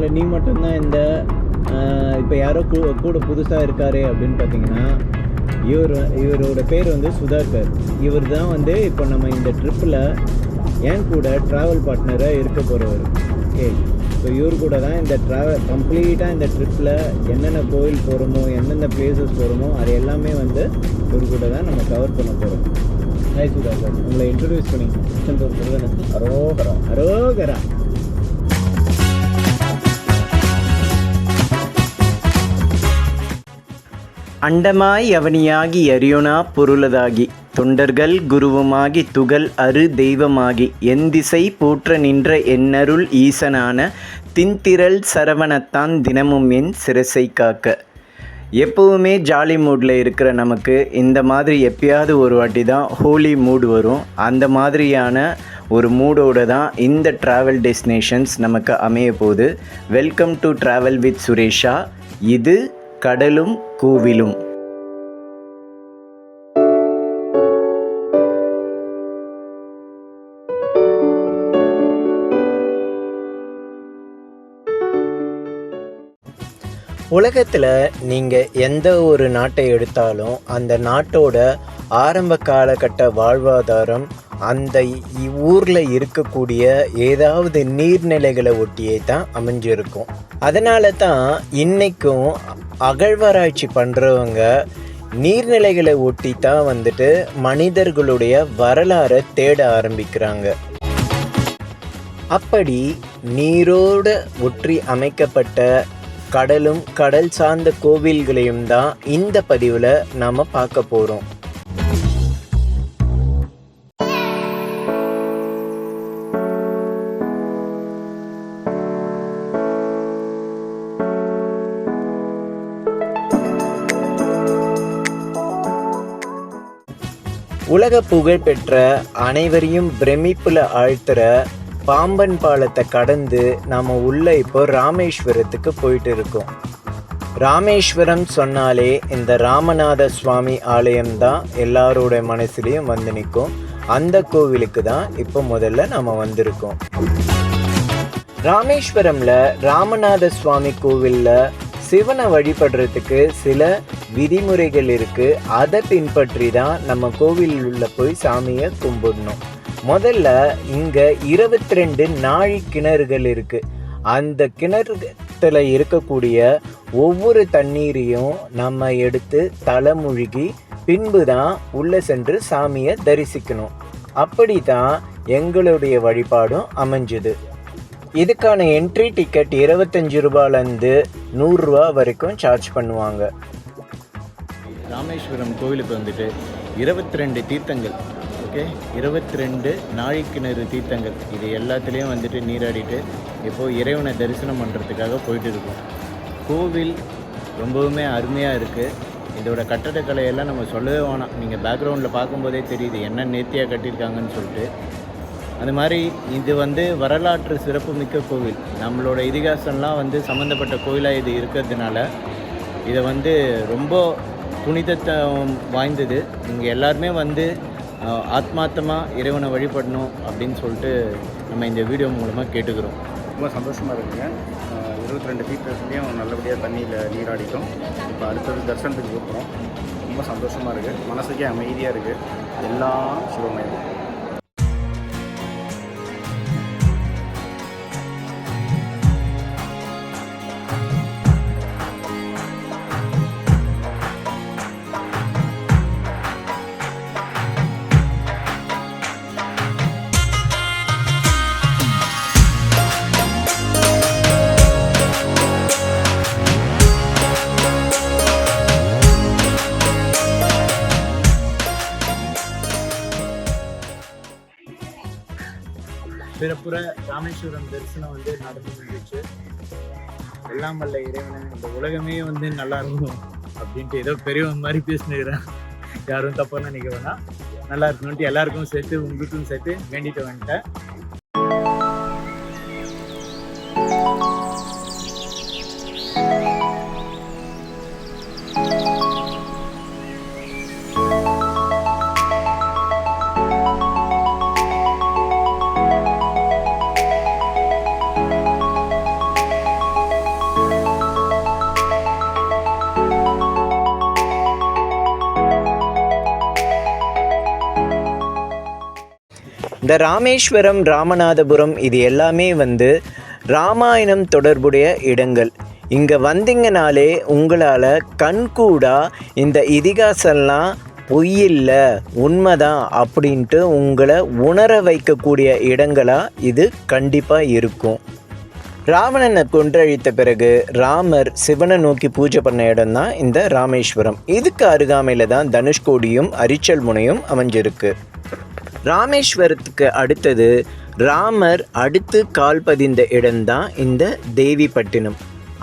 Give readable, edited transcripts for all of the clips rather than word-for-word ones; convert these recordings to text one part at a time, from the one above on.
இல்லை நீ மட்டும்தான் இந்த இப்போ யாரோ கூட புதுசாக இருக்காரு அப்படின்னு பார்த்தீங்கன்னா, இவரோட பேர் வந்து சுதாகர். இவர் தான் வந்து இப்போ நம்ம இந்த ட்ரிப்பில் என் கூட ட்ராவல் பார்ட்னராக இருக்க போகிறவர். ஓகே, ஸோ இவர் கூட தான் இந்த கம்ப்ளீட்டாக இந்த ட்ரிப்பில் என்னென்ன கோயில் போகிறோமோ, எந்தெந்த பிளேசஸ் போகிறோமோ அது எல்லாமே வந்து இவர் கூட தான் நம்ம கவர் பண்ண போகிறோம். ஹாய் சுதாகர், உங்களை இன்ட்ரடியூஸ் பண்ணிங்க. அரோகரா அரோகரா. அண்டமாய் அவனியாகி அரியோனா பொருளதாகி தொண்டர்கள் குருவுமாகி துகள் அரு தெய்வமாகி எந்திசை போற்ற நின்ற என்னருள் ஈசனான தின்திரள் சரவணத்தான் தினமும் என் சிரசை காக்க. எப்போவுமே ஜாலி மூடில் இருக்கிற நமக்கு இந்த மாதிரி எப்பயாவது ஒரு வாட்டி தான் ஹோலி மூடு வரும். அந்த மாதிரியான ஒரு மூடோடு தான் இந்த ட்ராவல் டெஸ்டினேஷன்ஸ் நமக்கு அமைய போகுது. Welcome to travel with Suresha. இது கடலும் கோவிலும். உலகத்தில் நீங்கள் எந்த ஒரு நாட்டை எடுத்தாலும் அந்த நாட்டோட ஆரம்ப காலகட்ட வாழ்வாதாரம் அந்த ஊரில் இருக்கக்கூடிய ஏதாவது நீர்நிலைகளை ஒட்டியே தான் அமைஞ்சிருக்கும். அதனால தான் இன்றைக்கும் அகழ்வாராய்ச்சி பண்ணுறவங்க நீர்நிலைகளை ஒட்டி தான் வந்துட்டு மனிதர்களுடைய வரலாறை தேட ஆரம்பிக்கிறாங்க. அப்படி நீரோடு ஒற்றி அமைக்கப்பட்ட கடலும் கடல் சார்ந்த கோவில்களையும் தான் இந்த பதிவில் நாம் பார்க்க போகிறோம். உலக புகழ் பெற்ற அனைவரையும் பிரமிப்பில் ஆழ்த்துற பாம்பன் பாலத்தை கடந்து நாம் உள்ளே இப்போ ராமேஸ்வரத்துக்கு போயிட்டு இருக்கோம். ராமேஸ்வரம் சொன்னாலே இந்த ராமநாத சுவாமி ஆலயம்தான் எல்லாரோட மனசுலேயும் வந்து நிற்கும். அந்த கோவிலுக்கு தான் இப்போ முதல்ல நாம் வந்திருக்கோம். ராமேஸ்வரமில் ராமநாத சுவாமி கோவிலில் சிவனை வழிபடுறதுக்கு சில விதிமுறைகள் இருக்குது. அதை பின்பற்றி தான் நம்ம கோவிலில் உள்ள போய் சாமியை கும்பிடணும். முதல்ல இங்கே 22 நாழி கிணறுகள் இருக்குது. அந்த கிணறுல இருக்கக்கூடிய ஒவ்வொரு தண்ணீரையும் நம்ம எடுத்து தலைமுழுகி பின்பு தான் உள்ளே சென்று சாமியை தரிசிக்கணும். அப்படி தான் எங்களுடைய வழிபாடும் அமைஞ்சுது. இதுக்கான என்ட்ரி டிக்கெட் 25 ரூபாயிலேருந்து 100 ரூபா வரைக்கும் சார்ஜ் பண்ணுவாங்க. ராமேஸ்வரம் கோவிலுக்கு வந்துட்டு 22 தீர்த்தங்கள், ஓகே, 22 நாழிக்கிணறு தீர்த்தங்கள், இது எல்லாத்துலேயும் வந்துட்டு நீராடிட்டு இப்போது இறைவனை தரிசனம் பண்ணுறதுக்காக போயிட்டு இருக்கோம். கோவில் ரொம்பவுமே அருமையாக இருக்குது. இதோட கட்டடக்கலையெல்லாம் நம்ம சொல்லவே வேணாம். நீங்கள் பேக்ரவுண்டில் பார்க்கும்போதே தெரியுது என்ன நேர்த்தியாக கட்டியிருக்காங்கன்னு சொல்லிட்டு. அது மாதிரி இது வந்து வரலாற்று சிறப்புமிக்க கோவில். நம்மளோட இதிகாசம்லாம் வந்து சம்மந்தப்பட்ட கோவிலாக இது இருக்கிறதுனால இதை வந்து ரொம்ப புனிதத்தை வாய்ந்தது. இங்கே எல்லாருமே வந்து ஆத்மார்த்தமாக இறைவனை வழிபடணும் அப்படின்னு சொல்லிட்டு நம்ம இந்த வீடியோ மூலமாக கேட்டுக்கிறோம். ரொம்ப சந்தோஷமாக இருக்குங்க. 22 தீர்த்தத்துலேயும் நல்லபடியாக தண்ணியில் நீராடிட்டோம். இப்போ அடுத்தது தரிசனத்துக்கு போகிறோம். ரொம்ப சந்தோஷமாக இருக்குது. மனசுக்கே அமைதியாக இருக்குது. எல்லாம் சிவமயம். பிறப்புற ராமேஸ்வரம் தரிசனம் வந்து நடந்து முடிஞ்சிச்சு. எல்லாம் வல்ல இறைவனை இந்த உலகமே வந்து நல்லா இருக்கும் அப்படின்ட்டு ஏதோ பெரியவன் மாதிரி பேசினுக்கிறேன். யாரும் தப்பாக நினைக்க வேணாம். நல்லா இருக்கணும்ட்டு எல்லாருக்கும் சேர்த்து உங்களுக்கும் சேர்த்து வேண்டிட்டு வந்துட்டேன். இந்த ராமேஸ்வரம், ராமநாதபுரம் இது எல்லாமே வந்து ராமாயணம் தொடர்புடைய இடங்கள். இங்கே வந்தீங்கனாலே உங்களால் கண்கூடாக இந்த இதிகாசம்லாம் பொய்யில்லை, உண்மைதான் அப்படின்ட்டு உங்களை உணர வைக்கக்கூடிய இடங்களாக இது கண்டிப்பாக இருக்கும். ராவணனை கொன்றழித்த பிறகு ராமர் சிவனை நோக்கி பூஜை பண்ண இடம் தான் இந்த ராமேஸ்வரம். இதுக்கு அருகாமையில் தான் தனுஷ்கோடியும் அரிச்சல் முனையும் அமைஞ்சிருக்கு. ராமேஸ்வரத்துக்கு அடுத்தது ராமர் அடுத்து கால் பதிந்த இடம்தான் இந்த தேவிப்பட்டினம்.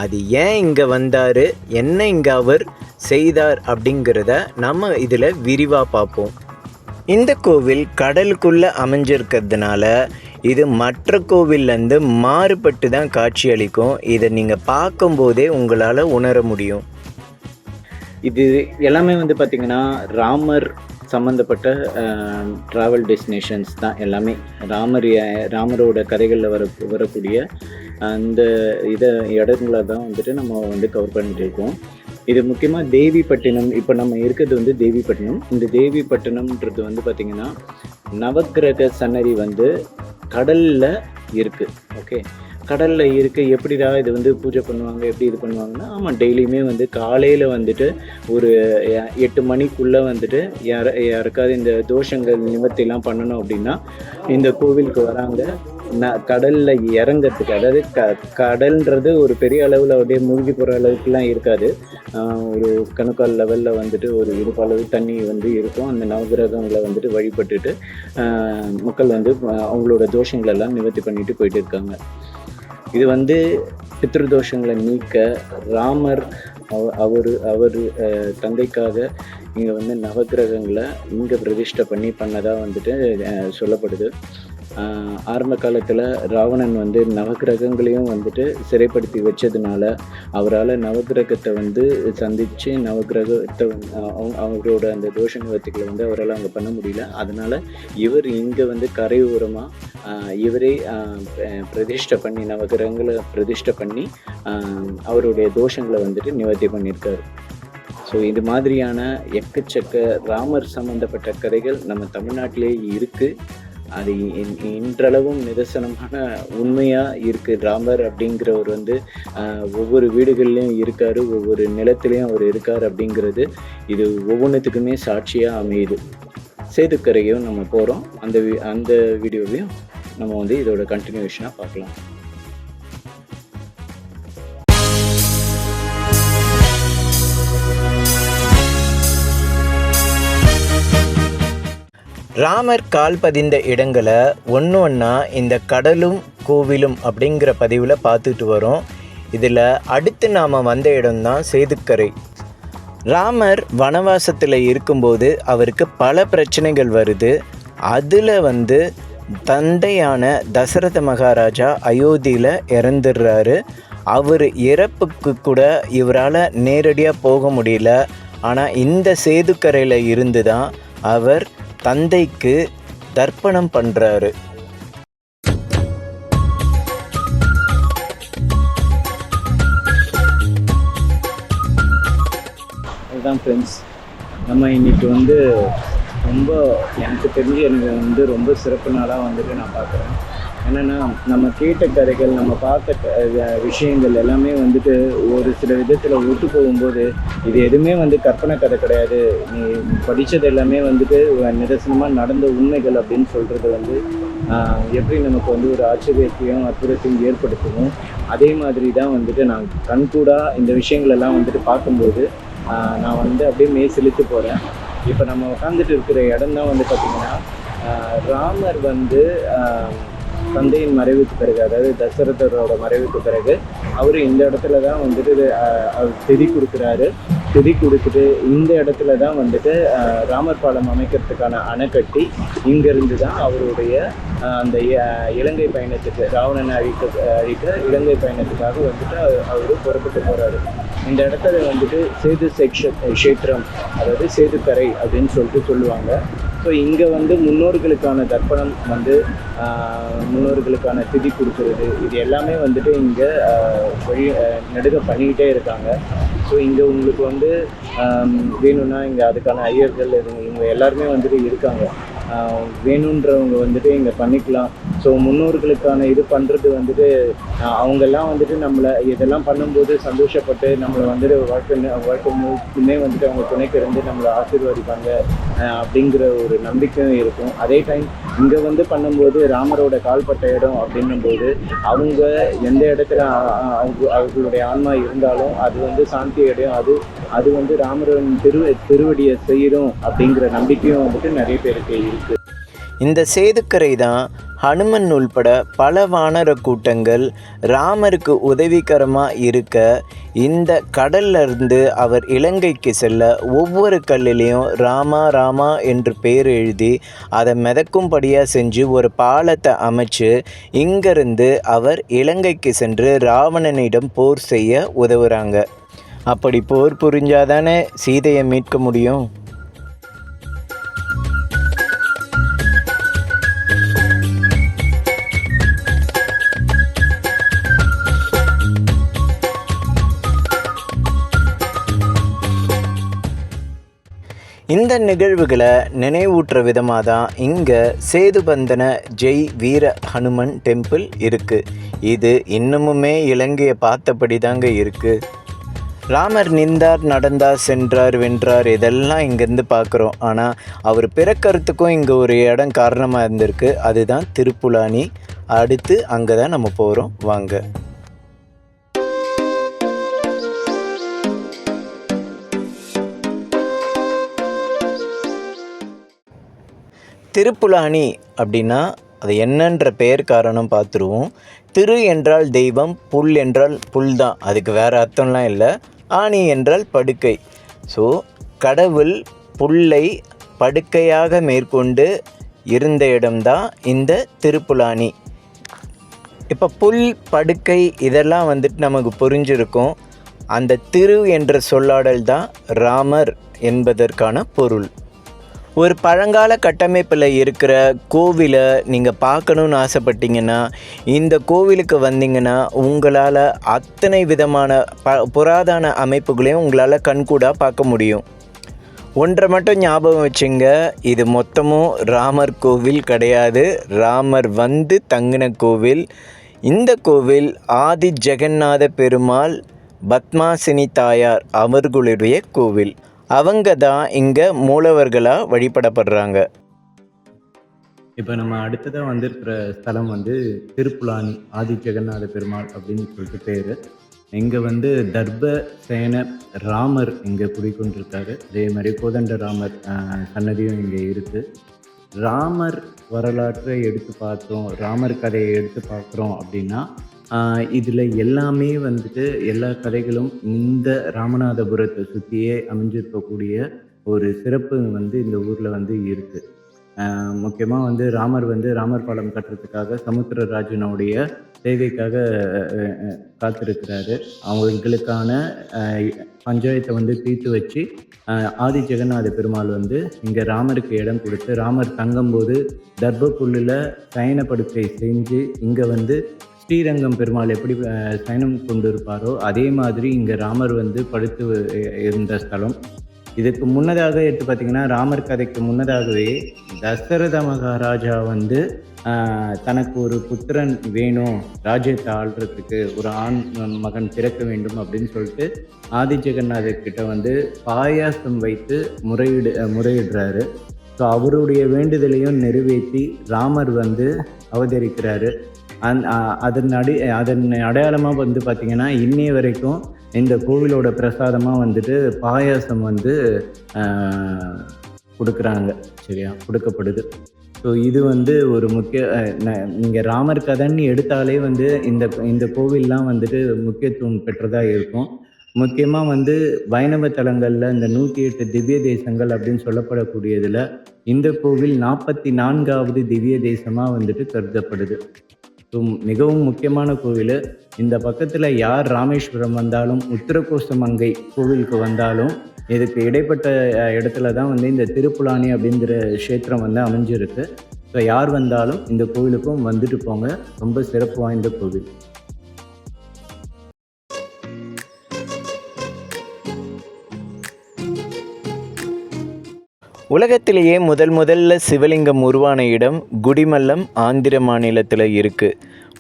அது ஏன் இங்கே வந்தார், என்ன இங்கே அவர் செய்தார் அப்படிங்கிறத நம்ம இதில் விரிவாக பார்ப்போம். இந்த கோவில் கடலுக்குள்ளே அமைஞ்சிருக்கிறதுனால இது மற்ற கோவில்லேருந்து மாறுபட்டு தான் காட்சியளிக்கும். இதை நீங்கள் பார்க்கும்போதே உங்களால் உணர முடியும். இது எல்லாமே வந்து பார்த்திங்கன்னா ராமர் சம்மந்தப்பட்ட ட்ராவல் டெஸ்டினேஷன்ஸ் தான் எல்லாமே. ராமரோட கதைகளில் வரக்கூடிய அந்த இடங்களை தான் வந்துட்டு நம்ம வந்து கவர் பண்ணிட்டு இருக்கோம். இது முக்கியமாக தேவிப்பட்டினம். இப்போ நம்ம இருக்கிறது வந்து தேவிப்பட்டினம். இந்த தேவிப்பட்டினம்ன்றது வந்து பார்த்திங்கன்னா நவக்கிரக சன்னதி வந்து கடலில் இருக்குது. ஓகே, கடலில் இருக்குது. எப்படிடா இது வந்து பூஜை பண்ணுவாங்க, எப்படி இது பண்ணுவாங்கன்னா, ஆமாம், டெய்லியுமே வந்து காலையில் வந்துட்டு ஒரு 8 மணிக்குள்ளே வந்துட்டு யாருக்காவது இந்த தோஷங்கள் நிவர்த்திலாம் பண்ணணும் அப்படின்னா இந்த கோவிலுக்கு வராங்க. கடலில் இறங்கிறதுக்கு, அதாவது கடல்ன்றது ஒரு பெரிய அளவில் அப்படியே மூழ்கி போகிற அளவுக்குலாம் இருக்காது. ஒரு கணுக்கால் லெவலில் வந்துட்டு ஒரு இடுப்பு அளவு தண்ணி வந்து இருக்கும். அந்த நவகிரகங்களை வந்துட்டு வழிபட்டுட்டு மக்கள் வந்து அவங்களோட தோஷங்களெல்லாம் நிவர்த்தி பண்ணிட்டு போயிட்டு இருக்காங்க. இது வந்து பித்ருதோஷங்களை நீக்க ராமர் அவர் தந்தைக்காக இங்கே வந்து நவகிரகங்களை இங்கே பிரதிஷ்டை பண்ணதாக வந்துட்டு சொல்லப்படுது. ஆரம்ப காலத்தில் ராவணன் வந்து நவகிரகங்களையும் வந்துட்டு சிறைப்படுத்தி வச்சதுனால அவரால் நவகிரகத்தை வந்து சந்தித்து நவகிரகத்தை அவரோட அந்த தோஷ நிவர்த்திகளை வந்து அவரால் அங்கே பண்ண முடியல. அதனால் இவர் இங்கே வந்து கரையோரமாக இவரே பிரதிஷ்டை பண்ணி நவகிரகங்களை பிரதிஷ்டை பண்ணி அவருடைய தோஷங்களை வந்துட்டு நிவர்த்தி பண்ணியிருக்காரு. ஸோ இது மாதிரியான எக்கச்சக்க ராமர் சம்மந்தப்பட்ட கதைகள் நம்ம தமிழ்நாட்டிலே இருக்குது. அது இன்றளவும் நிதர்சனமான உண்மையாக இருக்குது. ராமர் அப்படிங்கிறவர் வந்து ஒவ்வொரு வீடுகள்லையும் இருக்கார், ஒவ்வொரு நிலத்துலேயும் அவர் இருக்கார் அப்படிங்கிறது இது ஒவ்வொன்றுத்துக்குமே சாட்சியாக அமையுது. சேதுக்கரையும் நம்ம போகிறோம். அந்த வீடியோவையும் நம்ம வந்து இதோட கண்டினியூஷனாக பார்க்கலாம். ராமர் கால் பதிந்த இடங்களை ஒன்று ஒன்றா இந்த கடலும் கோவிலும் அப்படிங்கிற பதிவில் பார்த்துட்டு வரோம். இதில் அடுத்து நாம் வந்த இடம்தான் சேதுக்கரை. ராமர் வனவாசத்தில் இருக்கும்போது அவருக்கு பல பிரச்சனைகள் வருது. அதில் வந்து தந்தையான தசரத மகாராஜா அயோத்தியில் இறந்துடுறாரு. அவர் இறப்புக்கு கூட இவரால் நேரடியாக போக முடியல. ஆனால் இந்த சேதுக்கரையில் இருந்து தான் அவர் தந்தைக்கு தர்ப்பணம் பண்ணுறாரு. அதுதான் ஃப்ரெண்ட்ஸ், நம்ம இன்றைக்கி வந்து எனக்கு வந்து ரொம்ப சிறப்பு நாளாக வந்துட்டு நான் பார்க்குறேன். என்னென்னா, நம்ம கேட்ட கதைகள், நம்ம பார்த்த விஷயங்கள் எல்லாமே வந்துட்டு ஒரு சில விதத்தில் ஒத்து போகும்போது இது எதுவுமே வந்து கற்பனை கதை கிடையாது, நீ படித்தது எல்லாமே வந்துட்டு நிதர்சனமாக நடந்த உண்மைகள் அப்படின்னு சொல்கிறது வந்து எப்படி நமக்கு வந்து ஒரு ஆச்சரியத்தையும் அற்புதத்தையும் ஏற்படுத்தணும். அதே மாதிரி தான் வந்துட்டு நான் கண்கூடாக இந்த விஷயங்களெல்லாம் வந்துட்டு பார்க்கும்போது நான் வந்து அப்படியே மெய்சிலித்து போகிறேன். இப்போ நம்ம உட்காந்துட்டு இருக்கிற இடம் தான் வந்து பார்த்திங்கன்னா ராமர் வந்து தந்தையின் மறைவுக்கு பிறகு, அதாவது தசரதரோட மறைவுக்கு பிறகு அவர் இந்த இடத்துல தான் வந்துட்டு திதி கொடுக்குறாரு. திதி கொடுத்துட்டு இந்த இடத்துல தான் வந்துட்டு ராமர் பாலம் அமைக்கிறதுக்கான அணை கட்டி இங்கேருந்து தான் அவருடைய அந்த இலங்கை பயணத்துக்கு, ராவணனை அழிக்க இலங்கை பயணத்துக்காக வந்துட்டு அவர் புறப்பட்டு போகிறாரு. இந்த இடத்துல வந்துட்டு சேது க்ஷேத்திரம், அதாவது சேதுக்கரை அப்படின்னு சொல்லிட்டு சொல்லுவாங்க. ஸோ இங்கே வந்து முன்னோர்களுக்கான தர்ப்பணம் வந்து முன்னோர்களுக்கான திதி கொடுக்குறது, இது எல்லாமே வந்துட்டு இங்கே நெடுக பண்ணிக்கிட்டே இருக்காங்க. ஸோ இங்கே உங்களுக்கு வந்து வேணும்னா இங்கே அதுக்கான ஐயர்கள் இவங்க எல்லாருமே வந்துட்டு இருக்காங்க. வேணுன்றவங்க வந்துட்டு இங்கே பண்ணிக்கலாம். ஸோ முன்னோர்களுக்கான இது பண்ணுறது வந்துட்டு அவங்கெல்லாம் வந்துட்டு நம்மளை இதெல்லாம் பண்ணும்போது சந்தோஷப்பட்டு நம்மளை வந்துட்டு வாழ்க்கை முழுக்குமே வந்துட்டு அவங்க துணைக்கு இருந்து நம்மளை ஆசீர்வதிப்பாங்க அப்படிங்கிற ஒரு நம்பிக்கையும் இருக்கும். அதே டைம் இங்கே வந்து பண்ணும்போது ராமரோட கால்பட்ட இடம் அப்படின்னும்போது அவங்க எந்த இடத்துல அவர்களுடைய ஆன்மா இருந்தாலும் அது வந்து சாந்தி அடையும். அது வந்து ராமரின் திருவடியை செய்யணும் அப்படிங்கிற நம்பிக்கையும் வந்துட்டு நிறைய பேருக்கு இருக்குது. இந்த சேதுக்கரை தான் ஹனுமன் உள்பட பல வானர கூட்டங்கள் ராமருக்கு உதவிகரமாக இருக்க இந்த கடல்ல இருந்து அவர் இலங்கைக்கு செல்ல ஒவ்வொரு கல்லிலையும் ராமா ராமா என்று பேர் எழுதி அதை மிதக்கும்படியாக செஞ்சு ஒரு பாலத்தை அமைச்சு இங்கிருந்து அவர் இலங்கைக்கு சென்று ராவணனிடம் போர் செய்ய உதவுறாங்க. அப்படி போர் புரிஞ்சாதானே சீதையை மீட்க முடியும். இந்த நிகழ்வுகளை நினைவூட்டுற விதமாக தான் இங்கே சேதுபந்தன ஜெய் வீர ஹனுமன் டெம்பிள் இருக்குது. இது இன்னமுமே இலங்கையை பார்த்தபடி தாங்க இருக்குது. ராமர் நின்றார், நடந்தார், சென்றார், வென்றார் இதெல்லாம் இங்கேருந்து பார்க்குறோம். ஆனால் அவர் பிறக்கிறதுக்கும் இங்கே ஒரு இடம் காரணமாக இருந்திருக்கு. அதுதான் திருப்புலானி. அடுத்து அங்கே தான் நம்ம போகிறோம். வாங்க. திருப்புலானி அப்படின்னா அது என்னன்ற பெயர் காரணம் பார்த்துருவோம். திரு என்றால் தெய்வம், புல் என்றால் புல் தான், அதுக்கு வேறு அர்த்தம்லாம் இல்லை. ஆணி என்றால் படுக்கை. ஸோ கடவுள் புல்லை படுக்கையாக மேற்கொண்டு இருந்த இடம்தான் இந்த திருப்புலானி. இப்போ புல், படுக்கை இதெல்லாம் வந்துட்டு நமக்கு புரிஞ்சிருக்கும். அந்த திரு என்ற சொல்லாடல் தான் ராமர் என்பதற்கான பொருள். ஒரு பழங்கால கட்டமைப்பில் இருக்கிற கோவிலை நீங்கள் பார்க்கணுன்னு ஆசைப்பட்டீங்கன்னா இந்த கோவிலுக்கு வந்தீங்கன்னா உங்களால் அத்தனை விதமான புராதன அமைப்புகளையும் உங்களால் கண்கூடாக பார்க்க முடியும். ஒன்றை மட்டும் ஞாபகம் வச்சுங்க, இது மொத்தமும் ராமர் கோவில் கிடையாது, ராமர் வந்து தங்கின கோவில். இந்த கோவில் ஆதி ஜெகநாத பெருமாள், பத்மாசினி தாயார் அவர்களுடைய கோவில். அவங்க தான் இங்கே மூலவர்களாக வழிபடப்படுறாங்க. இப்போ நம்ம அடுத்ததாக வந்திருக்கிற ஸ்தலம் வந்து திருப்புலானி, ஆதி ஜெகநாத பெருமாள் அப்படின்னு சொல்லிட்டு பேர். இங்கே வந்து தர்ப சேன ராமர் இங்கே குடிக்கொண்டிருக்காரு. அதே மாதிரி கோதண்ட ராமர் சன்னதியும் இங்கே இருக்குது. ராமர் வரலாற்றை எடுத்து பார்த்தோம், ராமர் கதையை எடுத்து பார்க்குறோம் அப்படின்னா இதில் எல்லாமே வந்துட்டு எல்லா கதைகளும் இந்த ராமநாதபுரத்தை சுற்றியே அமைஞ்சிருக்கக்கூடிய ஒரு சிறப்பு வந்து இந்த ஊரில் வந்து இருக்குது. முக்கியமாக வந்து ராமர் வந்து ராமர் பாலம் கட்டுறதுக்காக சமுத்திரராஜனுடைய சேவைக்காக காத்திருக்கிறாரு. அவங்களுக்கான பஞ்சாயத்தை வந்து தீர்த்து வச்சு ஆதி ஜெகநாத பெருமாள் வந்து இங்கே ராமருக்கு இடம் கொடுத்து ராமர் தங்கும்போது தர்ப புல்லில் சயனப்படுக்கை செஞ்சு இங்கே வந்து ஸ்ரீரங்கம் பெருமாள் எப்படி சயனம் கொண்டு இருப்பாரோ அதே மாதிரி இங்கே ராமர் வந்து படுத்து இருந்த ஸ்தலம். இதுக்கு முன்னதாக எடுத்து பார்த்திங்கன்னா ராமர் கதைக்கு முன்னதாகவே தசரத மகாராஜா வந்து தனக்கு ஒரு புத்திரன் வேணும், ராஜ்யத்தை ஆள்றதுக்கு ஒரு ஆண் மகன் பிறக்க வேண்டும் அப்படின்னு சொல்லிட்டு ஆதி ஜெகநாதர் கிட்ட வந்து பாயாசம் வைத்து முறையிடுறாரு. ஸோ அவருடைய வேண்டுதலையும் நிறைவேற்றி ராமர் வந்து அவதரிக்கிறாரு. அதன் அடையாளமாக வந்து பார்த்திங்கன்னா இன்னைய வரைக்கும் இந்த கோவிலோட பிரசாதமாக வந்துட்டு பாயாசம் வந்து கொடுக்குறாங்க. சரியா, கொடுக்கப்படுது. ஸோ இது வந்து ஒரு நீங்கள் ராமர் கதைன்னு எடுத்தாலே வந்து இந்த கோவில்லாம் வந்துட்டு முக்கியத்துவம் பெற்றதாக இருக்கும். முக்கியமாக வந்து வைணவ தலங்களில் இந்த 108 திவ்ய தேசங்கள் அப்படின்னு சொல்லப்படக்கூடியதில் இந்த கோவில் 44வது திவ்ய தேசமாக வந்துட்டு கருதப்படுது. ஸோ மிகவும் முக்கியமான கோவில். இந்த பக்கத்தில் யார் ராமேஸ்வரம் வந்தாலும் உத்தரகோசமங்கை கோவிலுக்கு வந்தாலும் இதுக்கு இடைப்பட்ட இடத்துல தான் வந்து இந்த திருப்புலானி அப்படிங்கிற க்ஷேத்திரம் வந்து அமைஞ்சிருக்கு. ஸோ யார் வந்தாலும் இந்த கோவிலுக்கும் வந்துட்டு போங்க, ரொம்ப சிறப்பு வாய்ந்த கோவில். உலகத்திலேயே முதல்ல சிவலிங்கம் உருவான இடம் குடிமல்லம் ஆந்திர மாநிலத்தில் இருக்குது.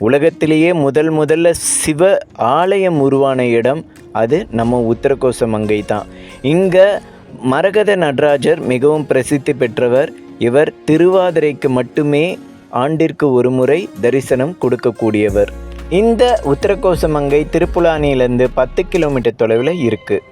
உலகத்திலேயே முதல்ல சிவ ஆலயம் உருவான இடம் அது நம்ம உத்தரகோசமங்கை தான். இங்கே மரகத நடராஜர் மிகவும் பிரசித்தி பெற்றவர். இவர் திருவாதிரைக்கு மட்டுமே ஆண்டிற்கு ஒரு முறை தரிசனம் கொடுக்கக்கூடியவர். இந்த உத்தரகோசமங்கை திருப்புலானியிலேருந்து 10 கிலோமீட்டர் தொலைவில் இருக்குது.